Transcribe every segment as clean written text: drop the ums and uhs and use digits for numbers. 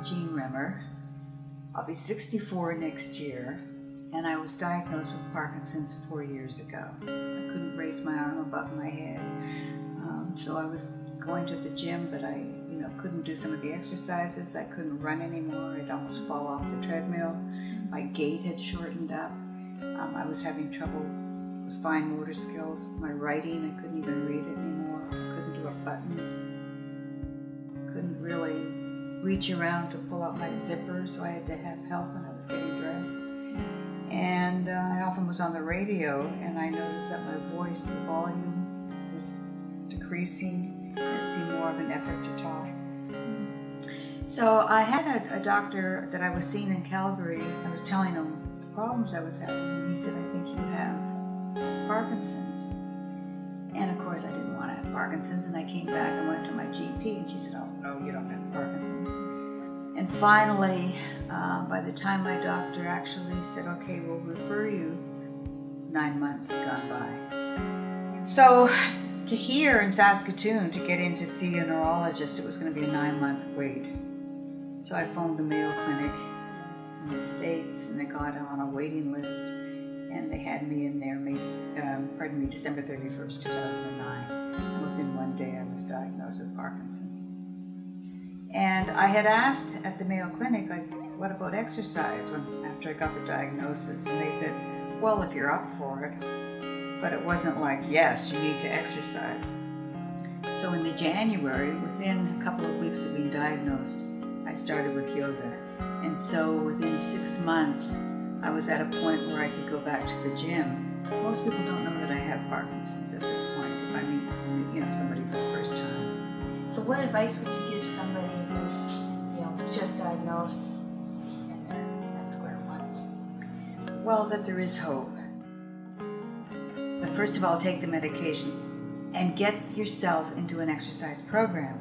Jean Remmer. I'll be 64 next year, and I was diagnosed with Parkinson's 4 years ago. I couldn't raise my arm above my head, so I was going to the gym, but I couldn't do some of the exercises. I couldn't run anymore. I'd almost fall off the treadmill. My gait had shortened up. I was having trouble with fine motor skills. My writing, I couldn't even read it anymore. I couldn't do up buttons. Couldn't really reach around to pull out my zipper, so I had to have help when I was getting dressed. And I often was on the radio, and I noticed that my voice, the volume, was decreasing. It seemed more of an effort to talk. So I had a doctor that I was seeing in Calgary. I was telling him the problems I was having, and he said, I think you have Parkinson's. And of course I didn't want to have Parkinson's, and I came back and went to my GP, and she said, oh no, you don't have Parkinson's. And finally, by the time my doctor actually said, okay, we'll refer you, 9 months had gone by. So to here in Saskatoon, to get in to see a neurologist, it was going to be a 9-month wait. So I phoned the Mayo Clinic in the States, and I got on a waiting list, and they had me in there, December 31st, 2009. And within 1 day, I was diagnosed with Parkinson's. And I had asked at the Mayo Clinic, like, what about exercise after I got the diagnosis? And they said, well, if you're up for it. But it wasn't like, yes, you need to exercise. So in the January, within a couple of weeks of being diagnosed, I started with yoga. And so within 6 months, I was at a point where I could go back to the gym. Most people don't know that I have Parkinson's at this point if I meet somebody for the first time. So what advice would you give somebody who's just diagnosed and they're at square one? Well, that there is hope. But first of all, take the medications and get yourself into an exercise program.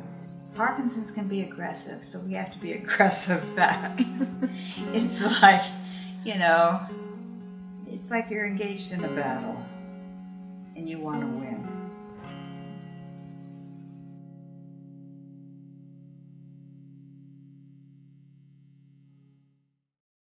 Parkinson's can be aggressive, so we have to be aggressive back. It's like, it's like you're engaged in a battle and you want to win.